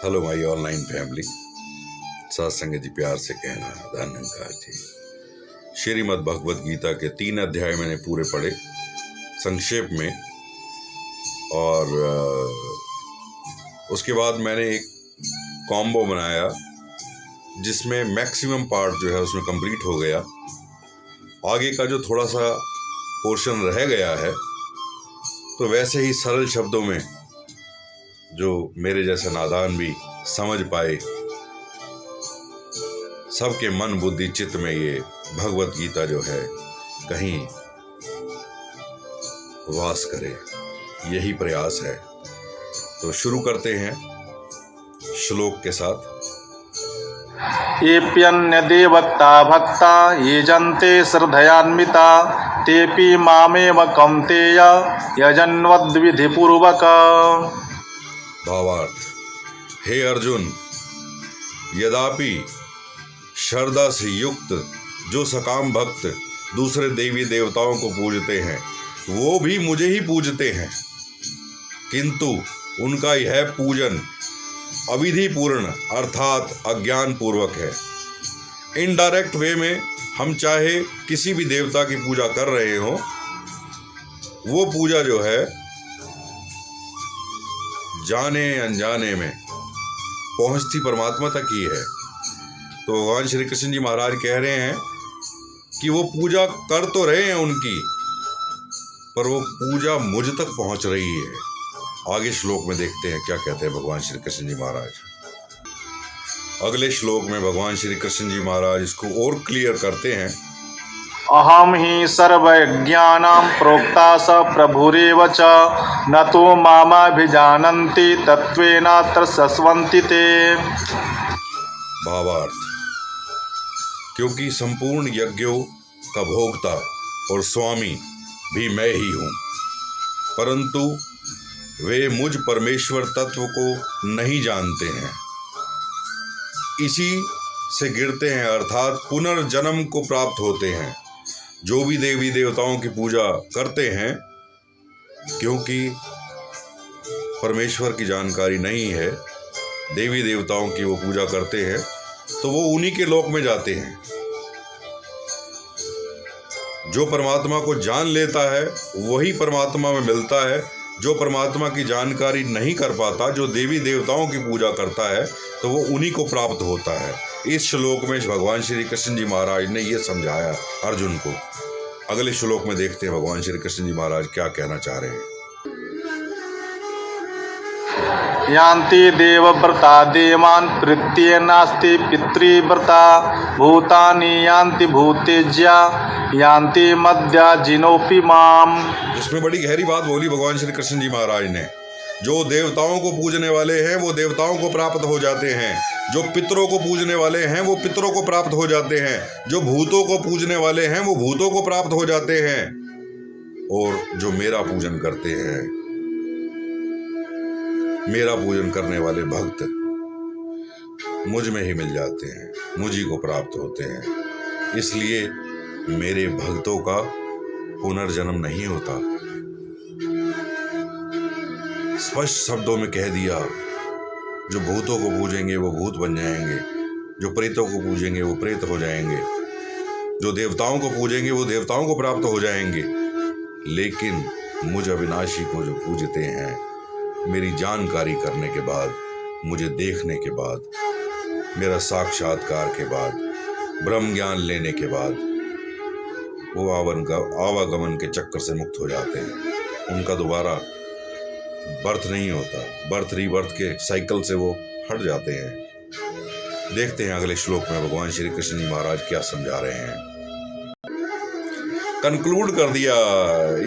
Hello my online family. सत्संग जी प्यार से कहना धन्यकार जी। श्रीमद् भगवद गीता के 3 अध्याय मैंने पूरे पढ़े संक्षेप में, और उसके बाद मैंने एक कॉम्बो बनाया जिसमें मैक्सिमम पार्ट जो है उसमें कंप्लीट हो गया। आगे का जो थोड़ा सा पोर्शन रह गया है तो वैसे ही सरल शब्दों में जो मेरे जैसा नादान भी समझ पाए, सबके मन बुद्धि चित्त में ये भगवत गीता जो है कहीं वास करे, यही प्रयास है। तो शुरू करते हैं श्लोक के साथ। येऽप्यन्य देवता भक्ता ये जन्ते श्रद्धयान्विता तेऽपि मामेव कौन्तेय यजन्वद्विधिपूर्वक। भावार्थ: हे अर्जुन, यद्यपि श्रद्धा से युक्त जो सकाम भक्त दूसरे देवी देवताओं को पूजते हैं वो भी मुझे ही पूजते हैं, किंतु उनका यह पूजन अविधि पूर्ण अर्थात अज्ञान पूर्वक है। इनडायरेक्ट वे में हम चाहे किसी भी देवता की पूजा कर रहे हो, वो पूजा जो है जाने अनजाने में पहुंचती परमात्मा तक ही है। तो भगवान श्री कृष्ण जी महाराज कह रहे हैं कि वो पूजा कर तो रहे हैं उनकी, पर वो पूजा मुझ तक पहुंच रही है। आगे श्लोक में देखते हैं क्या कहते हैं भगवान श्री कृष्ण जी महाराज। अगले श्लोक में भगवान श्री कृष्ण जी महाराज इसको और क्लियर करते हैं। अहम ही सर्वज्ञानां प्रोक्ता स प्रभुरेव च न तो मामाभिजानन्ति तत्त्वेनात्र शश्वन्ति ते। भावार्थ: क्योंकि संपूर्ण यज्ञों का भोक्ता और स्वामी भी मैं ही हूँ, परंतु वे मुझ परमेश्वर तत्व को नहीं जानते हैं, इसी से गिरते हैं अर्थात पुनर्जन्म को प्राप्त होते हैं। जो भी देवी देवताओं की पूजा करते हैं, क्योंकि परमेश्वर की जानकारी नहीं है, देवी देवताओं की वो पूजा करते हैं तो वो उन्हीं के लोक में जाते हैं। जो परमात्मा को जान लेता है वही परमात्मा में मिलता है। जो परमात्मा की जानकारी नहीं कर पाता, जो देवी देवताओं की पूजा करता है, तो वो उन्हीं को प्राप्त होता है। इस श्लोक में भगवान श्री कृष्ण जी महाराज ने ये समझाया अर्जुन को। अगले श्लोक में देखते हैं भगवान श्री कृष्ण जी महाराज क्या कहना चाह रहे हैं। यान्ति देवव्रता देवान् प्रीत्य नास्ति पितृव्रता भूतानि यान्ति भूतेज्या यान्ति मद्या जिनोपि माम। इसमें बड़ी गहरी बात बोली भगवान श्री कृष्ण जी महाराज ने। जो देवताओं को पूजने वाले हैं वो देवताओं को प्राप्त हो जाते हैं, जो पितरों को पूजने वाले हैं वो पितरों को प्राप्त हो जाते हैं, जो भूतों को पूजने वाले हैं वो भूतों को प्राप्त हो जाते हैं, और जो मेरा पूजन करते हैं, मेरा पूजन करने वाले भक्त मुझ में ही मिल जाते हैं, मुझी को प्राप्त होते हैं। इसलिए मेरे भक्तों का पुनर्जन्म नहीं होता। स्पष्ट शब्दों में कह दिया, जो भूतों को पूजेंगे वो भूत बन जाएंगे, जो प्रेतों को पूजेंगे वो प्रेत हो जाएंगे, जो देवताओं को पूजेंगे वो देवताओं को प्राप्त हो जाएंगे। लेकिन मुझ अविनाशी को जो पूजते हैं, मेरी जानकारी करने के बाद, मुझे देखने के बाद, मेरा साक्षात्कार के बाद, ब्रह्म ज्ञान लेने के बाद, वो आवागमन के चक्कर से मुक्त हो जाते हैं। उनका दोबारा बर्थ नहीं होता, बर्थ रीबर्थ के साइकिल से वो हट जाते हैं। देखते हैं अगले श्लोक में भगवान श्री कृष्ण जी महाराज क्या समझा रहे हैं। कंक्लूड कर दिया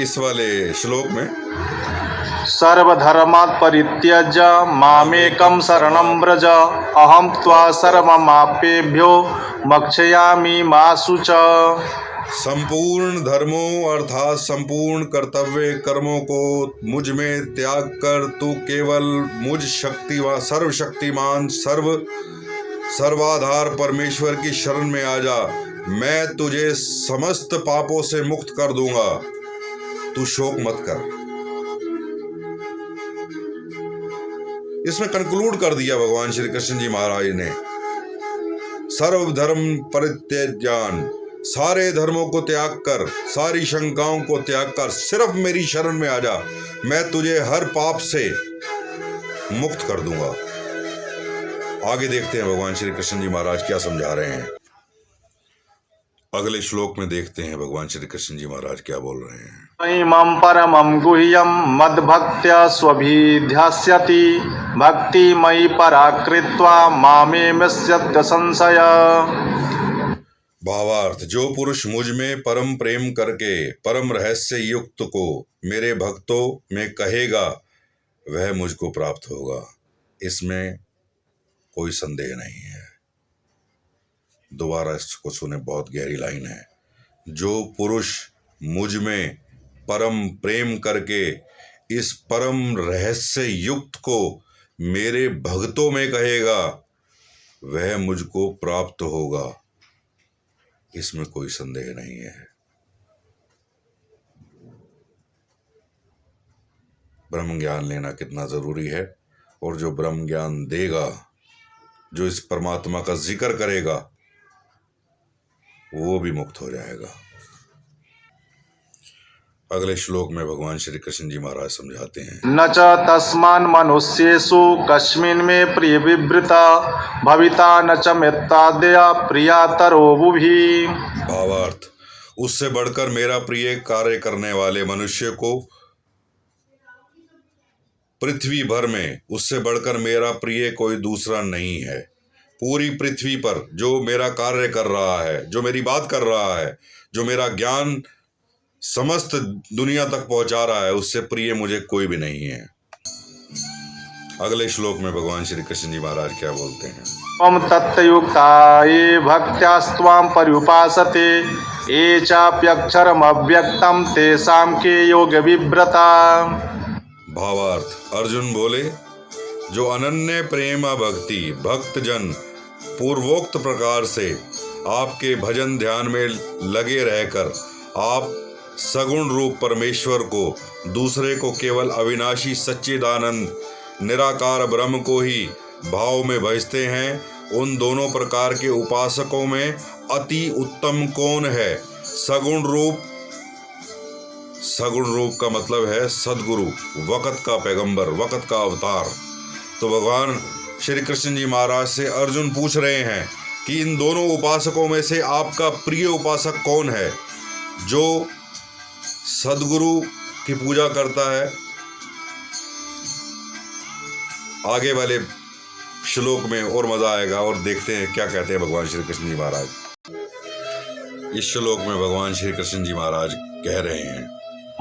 इस वाले श्लोक में। सर्वधर्मात् परित्यज्य मामेकं शरणं व्रज अहं त्वा सर्वमाप्येभ्यो मोक्षयामि मा शुच। संपूर्ण धर्मों अर्थात संपूर्ण कर्तव्य कर्मों को मुझ में त्याग कर तू केवल मुझ सर्वशक्तिमान सर्वाधार परमेश्वर की शरण में आ जा। मैं तुझे समस्त पापों से मुक्त कर दूंगा, तू शोक मत कर। इसमें कंक्लूड कर दिया भगवान श्री कृष्ण जी महाराज ने, सर्वधर्म परित्यज्यान, सारे धर्मों को त्याग कर, सारी शंकाओं को त्याग कर सिर्फ मेरी शरण में आ जा, मैं तुझे हर पाप से मुक्त कर दूंगा। आगे देखते हैं भगवान श्री कृष्ण जी महाराज क्या समझा रहे हैं। अगले श्लोक में देखते हैं भगवान श्री कृष्ण जी महाराज क्या बोल रहे हैं। इमं परमं गुह्यं मद्भक्त्या स्वभिध्यास्यति, भक्ति मयि पराकृत्वा मामेवस्यत् संशय। भावार्थ, जो पुरुष मुझ में परम प्रेम करके परम रहस्य युक्त को मेरे भक्तों में कहेगा वह मुझको प्राप्त होगा, इसमें कोई संदेह नहीं है। दोबारा इसको सुने, बहुत गहरी लाइन है। जो पुरुष मुझ में परम प्रेम करके इस परम रहस्य युक्त को मेरे भक्तों में कहेगा वह मुझको प्राप्त होगा, इसमें कोई संदेह नहीं है। ब्रह्म ज्ञान लेना कितना जरूरी है, और जो ब्रह्म ज्ञान देगा, जो इस परमात्मा का जिक्र करेगा, वो भी मुक्त हो जाएगा। अगले श्लोक में भगवान श्री कृष्ण जी महाराज समझाते हैं, न च तस्मान् मनुष्येषु कस्मिन् मे प्रिय विवृता भविता न च मित्रादया प्रियातरो बुभि। भावार्थ, उससे बढ़कर मेरा प्रिय कार्य करने वाले मनुष्य को पृथ्वी भर में, उससे बढ़कर मेरा प्रिय कोई दूसरा नहीं है। पूरी पृथ्वी पर जो मेरा कार्य कर रहा है, जो मेरी बात कर रहा है, जो मेरा ज्ञान समस्त दुनिया तक पहुंचा रहा है, उससे प्रिय मुझे कोई भी नहीं है। अगले श्लोक में भगवान श्री कृष्ण जी महाराज क्या बोलते हैं। त्वं तत्युक्ता ये भक्त्यास्त्वां पर्युपासते, ये चाप्यक्षरमव्यक्तं तेषां के योग विव्रता। भावार्थ, अर्जुन बोले, जो अनन्य प्रेम भक्ति भक्तजन पूर्वोक्त प्रकार से आपके भजन ध्यान में लगे रहकर आप सगुण रूप परमेश्वर को, दूसरे को केवल अविनाशी सच्चिदानंद निराकार ब्रह्म को ही भाव में भजते हैं, उन दोनों प्रकार के उपासकों में अति उत्तम कौन है? सगुण रूप का मतलब है सदगुरु, वक़्त का पैगंबर, वक़्त का अवतार। तो भगवान श्री कृष्ण जी महाराज से अर्जुन पूछ रहे हैं कि इन दोनों उपासकों में से आपका प्रिय उपासक कौन है? जो सदगुरु की पूजा करता है। आगे वाले श्लोक में और मजा आएगा, और देखते हैं क्या कहते हैं भगवान श्री कृष्ण जी महाराज। इस श्लोक में भगवान श्री कृष्ण जी महाराज कह रहे हैं,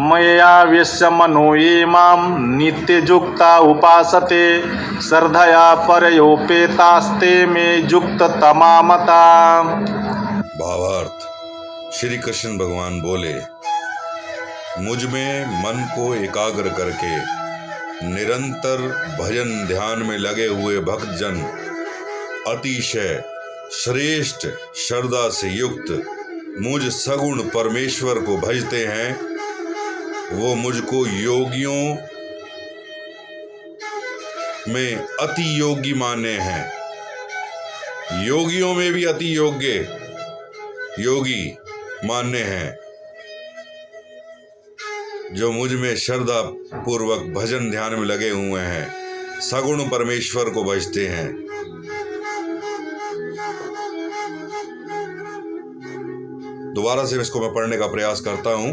मया विश्व मनो ये माम नित्ययुक्ता उपासते, श्रद्धया परयोपेतास्ते में युक्त तमामता। भावार्थ, श्री कृष्ण भगवान बोले, मुझ में मन को एकाग्र करके निरंतर भजन ध्यान में लगे हुए भक्तजन अतिशय श्रेष्ठ श्रद्धा से युक्त मुझ सगुण परमेश्वर को भजते हैं, वो मुझको योगियों में अति योगी माने हैं, योगियों में भी अति योग्य योगी मानने हैं। जो मुझ में श्रद्धा पूर्वक भजन ध्यान में लगे हुए हैं, सगुण परमेश्वर को भजते हैं। दोबारा से इसको मैं पढ़ने का प्रयास करता हूं।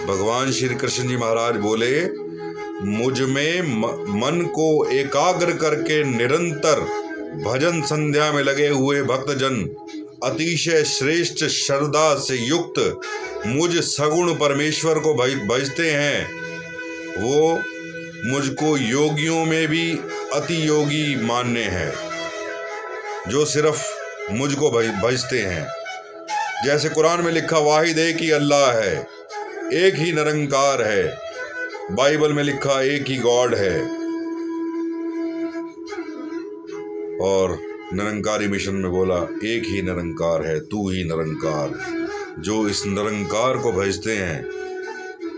भगवान श्री कृष्ण जी महाराज बोले, मुझ में मन को एकाग्र करके निरंतर भजन संध्या में लगे हुए भक्तजन अतिशय श्रेष्ठ श्रद्धा से युक्त मुझ सगुण परमेश्वर को भजते हैं, वो मुझको योगियों में भी अति योगी मानने हैं, जो सिर्फ मुझको भजते हैं। जैसे कुरान में लिखा वाहिद एक ही अल्लाह है, एक ही निरंकार है। बाइबल में लिखा एक ही गॉड है, और निरंकारी मिशन में बोला एक ही निरंकार है, तू ही निरंकार। जो इस निरंकार को भजते हैं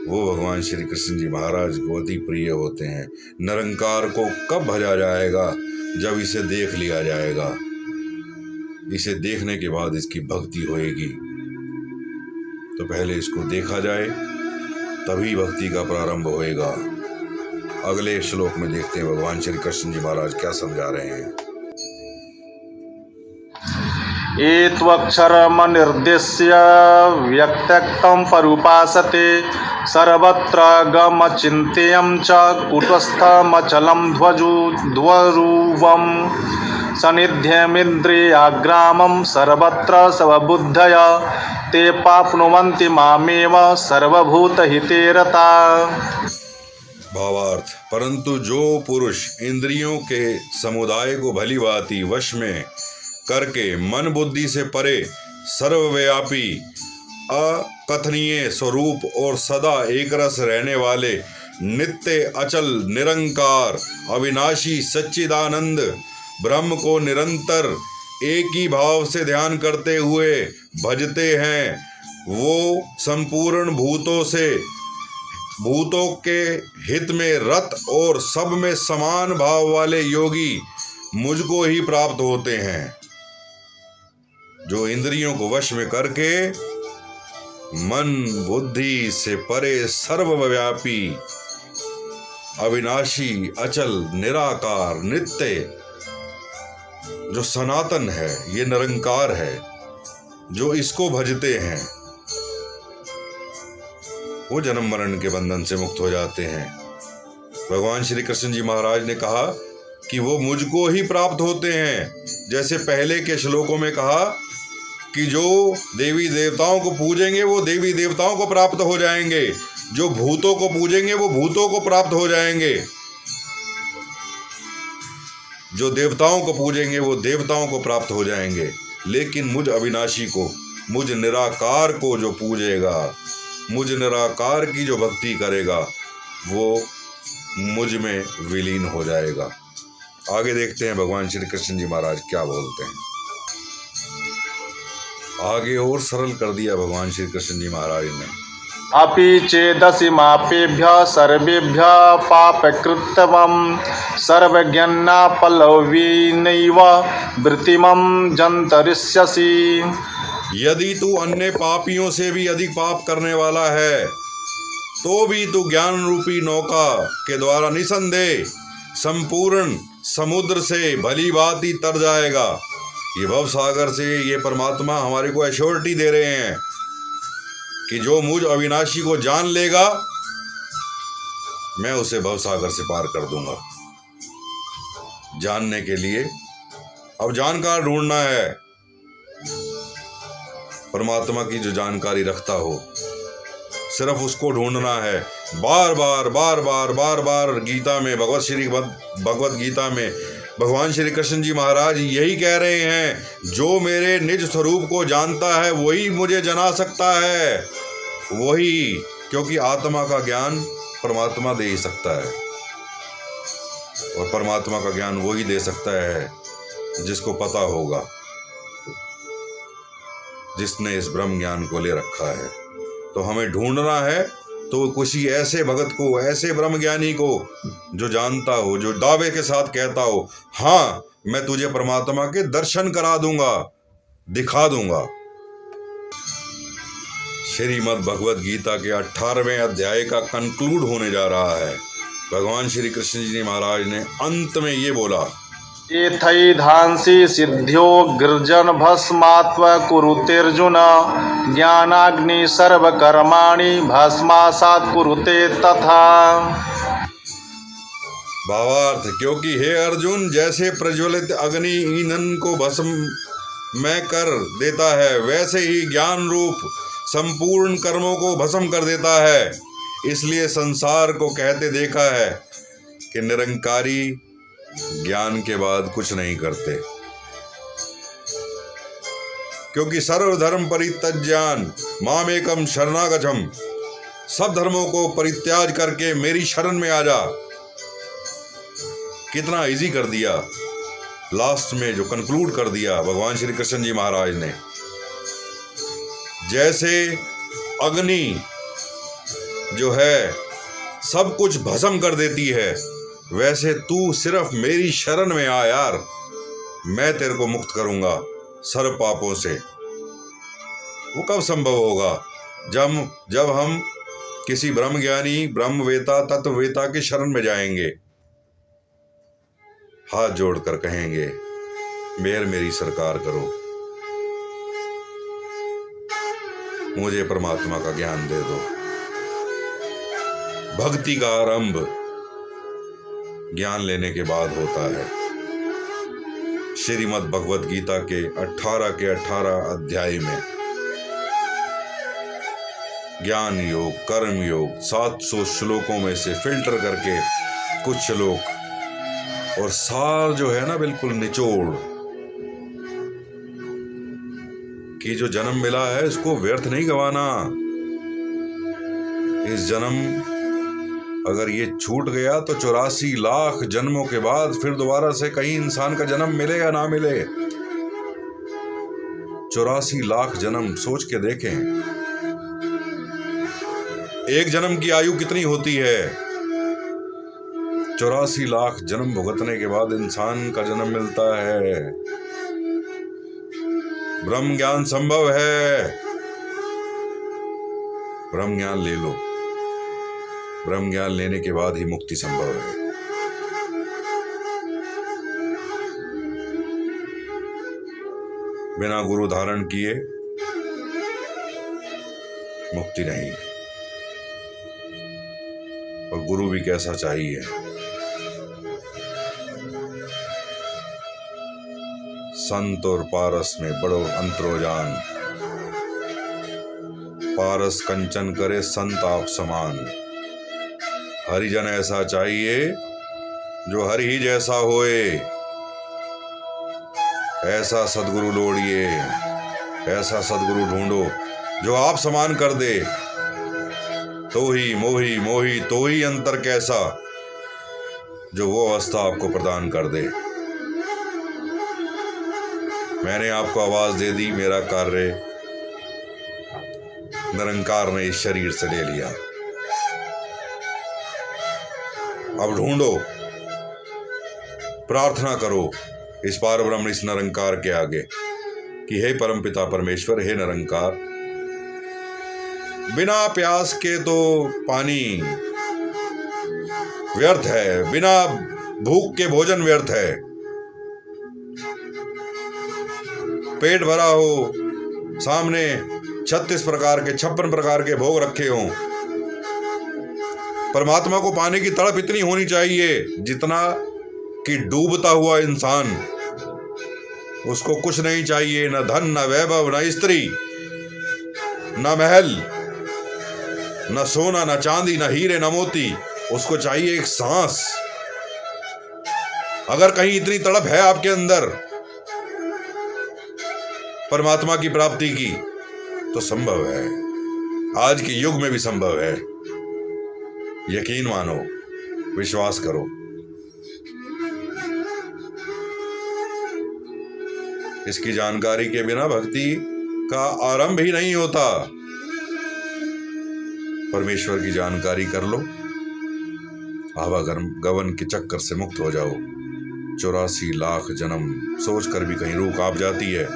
वो भगवान श्री कृष्ण जी महाराज को अति प्रिय होते हैं। निरंकार को कब भजा जाएगा? जब इसे देख लिया जाएगा। इसे देखने के बाद इसकी भक्ति होएगी। तो पहले इसको देखा जाए, तभी भक्ति का प्रारंभ होएगा। अगले श्लोक में देखते हैं भगवान श्री कृष्ण जी महाराज क्या समझा रहे हैं। एत्वक्षरमनिर्देश्य व्यक्तं परुपासते सर्वत्र गमचिन्त्यं च कूटस्थमचलं ध्वरूपं सनिध्यमिन्द्रियाग्रामं सर्वत्र स्वबुद्धय ते प्राप्नुवन्ति मामेव सर्वभूतहिते रता। भावार्थ, परंतु जो पुरुष इंद्रियों के समुदाय को भली भांति वश में करके मन बुद्धि से परे सर्वव्यापी अकथनीय स्वरूप और सदा एक रस रहने वाले नित्य अचल निरंकार अविनाशी सच्चिदानंद ब्रह्म को निरंतर एक ही भाव से ध्यान करते हुए भजते हैं, वो संपूर्ण भूतों के हित में रत और सब में समान भाव वाले योगी मुझको ही प्राप्त होते हैं। जो इंद्रियों को वश में करके मन बुद्धि से परे सर्वव्यापी अविनाशी अचल निराकार नित्य जो सनातन है, ये निरंकार है, जो इसको भजते हैं वो जन्म मरण के बंधन से मुक्त हो जाते हैं। भगवान श्री कृष्ण जी महाराज ने कहा कि वो मुझको ही प्राप्त होते हैं। जैसे पहले के श्लोकों में कहा कि जो देवी देवताओं को पूजेंगे वो देवी देवताओं को प्राप्त हो जाएंगे, जो भूतों को पूजेंगे वो भूतों को प्राप्त हो जाएंगे, जो देवताओं को पूजेंगे वो देवताओं को प्राप्त हो जाएंगे। लेकिन मुझ अविनाशी को, मुझ निराकार को जो पूजेगा, मुझ निराकार की जो भक्ति करेगा, वो मुझ में विलीन हो जाएगा। आगे देखते हैं भगवान श्री कृष्ण जी महाराज क्या बोलते हैं। आगे और सरल कर दिया भगवान श्री कृष्ण जी महाराज ने। अपि चेदसि मापेभ्यः सर्वेभ्यः पापकृत्तमं सर्वज्ञानापलवीनैव वृत्तिमं जन्तरिष्यसि। यदि तू अन्य पापियों से भी अधिक पाप करने वाला है तो भी तू ज्ञान रूपी नौका के द्वारा निसंदेह संपूर्ण समुद्र से भली भांति तर जाएगा। ये भव सागर से ये परमात्मा हमारे को एश्योरिटी दे रहे हैं कि जो मुझ अविनाशी को जान लेगा मैं उसे भव सागर से पार कर दूंगा। जानने के लिए अब जानकार ढूंढना है, परमात्मा की जो जानकारी रखता हो सिर्फ उसको ढूंढना है। बार बार गीता में, भगवत गीता में भगवान श्री कृष्ण जी महाराज यही कह रहे हैं, जो मेरे निज स्वरूप को जानता है वही मुझे जना सकता है। वही, क्योंकि आत्मा का ज्ञान परमात्मा दे ही सकता है और परमात्मा का ज्ञान वही दे सकता है जिसको पता होगा, जिसने इस ब्रह्म ज्ञान को ले रखा है। तो हमें ढूंढना है तो किसी ऐसे भगत को, ऐसे ब्रह्म ज्ञानी को जो जानता हो, जो दावे के साथ कहता हो, हाँ मैं तुझे परमात्मा के दर्शन करा दूंगा, दिखा दूंगा। श्रीमद् भगवत गीता के 18वें अध्याय का कंक्लूड होने जा रहा है। भगवान श्री कृष्ण जी महाराज ने अंत में ये बोला, एथैधांसि सिद्ध्यो गिर्जन भस्मात्व कुरुतेर्जुन ज्ञानाग्नि सर्वकर्माणि भस्मासात् कुरुते तथा। भावार्थ, क्योंकि हे अर्जुन, जैसे प्रज्वलित अग्नि ईंधन को भस्म में कर देता है वैसे ही ज्ञान रूप संपूर्ण कर्मों को भस्म कर देता है। इसलिए संसार को कहते देखा है कि निरंकारी ज्ञान के बाद कुछ नहीं करते, क्योंकि सर्वधर्म परित्यज्यान मामेकम शरणागतम, सब धर्मों को परित्याग करके मेरी शरण में आ जा। कितना इजी कर दिया, लास्ट में जो कंक्लूड कर दिया भगवान श्री कृष्ण जी महाराज ने। जैसे अग्नि जो है सब कुछ भस्म कर देती है, वैसे तू सिर्फ मेरी शरण में आ यार, मैं तेरे को मुक्त करूंगा सर्व पापों से। वो कब संभव होगा? जब हम किसी ब्रह्मज्ञानी, ब्रह्मवेता, तत्ववेता की शरण में जाएंगे, हाथ जोड़कर कहेंगे मेहर मेरी सरकार करो, मुझे परमात्मा का ज्ञान दे दो। भक्ति का आरंभ ज्ञान लेने के बाद होता है। श्रीमद् भगवद गीता के 18 अध्याय में ज्ञान योग, कर्म योग 700 श्लोकों में से फिल्टर करके कुछ श्लोक और सार जो है ना बिल्कुल निचोड़ कि जो जन्म मिला है इसको व्यर्थ नहीं गंवाना। इस जन्म अगर ये छूट गया तो 84 लाख जन्मों के बाद फिर दोबारा से कहीं इंसान का जन्म मिले या ना मिले। 84 लाख जन्म सोच के देखें, एक जन्म की आयु कितनी होती है? 84 लाख जन्म भुगतने के बाद इंसान का जन्म मिलता है। ब्रह्म ज्ञान संभव है। ब्रह्म ज्ञान ले लो, ब्रह्म ज्ञान लेने के बाद ही मुक्ति संभव है। बिना गुरु धारण किए मुक्ति नहीं। और गुरु भी कैसा चाहिए? संत और पारस में बड़ो अंतरो जान, पारस कंचन करे संत आप समान। हरिजन ऐसा चाहिए जो हरि ही जैसा होए, ऐसा सदगुरु लोड़िए, ऐसा सदगुरु ढूंढो जो आप समान कर दे। तो ही मोही मोही तो ही अंतर कैसा, जो वो अवस्था आपको प्रदान कर दे। मैंने आपको आवाज दे दी, मेरा कार्य निरंकार ने इस शरीर से ले लिया। अब ढूंढो, प्रार्थना करो इस पार ब्रह्म, इस निरंकार के आगे कि हे परमपिता परमेश्वर, हे निरंकार, बिना प्यास के तो पानी व्यर्थ है, बिना भूख के भोजन व्यर्थ है। पेट भरा हो, सामने 36 प्रकार के 56 प्रकार के भोग रखे हों, परमात्मा को पाने की तड़प इतनी होनी चाहिए जितना कि डूबता हुआ इंसान, उसको कुछ नहीं चाहिए, न धन, न वैभव, न स्त्री, न महल, न सोना, न चांदी, न हीरे, न मोती, उसको चाहिए एक सांस। अगर कहीं इतनी तड़प है आपके अंदर परमात्मा की प्राप्ति की, तो संभव है, आज के युग में भी संभव है। यकीन मानो, विश्वास करो। इसकी जानकारी के बिना भक्ति का आरंभ ही नहीं होता। परमेश्वर की जानकारी कर लो, आवागमन के चक्कर से मुक्त हो जाओ। 84 लाख जन्म सोचकर भी कहीं रूह कांप जाती है।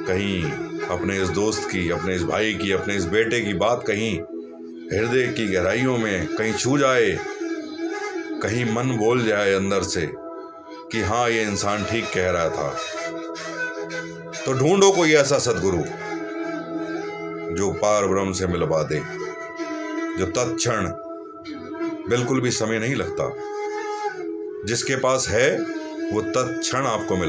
कहीं अपने इस दोस्त की, अपने इस भाई की, अपने इस बेटे की बात कहीं हृदय की गहराइयों में कहीं छू जाए, कहीं मन बोल जाए अंदर से कि हाँ, ये इंसान ठीक कह रहा था, तो ढूंढो कोई ऐसा सदगुरु जो पार ब्रह्म से मिलवा दे, जो तत्क्षण, बिल्कुल भी समय नहीं लगता, जिसके पास है वो तत्क्षण आपको मिल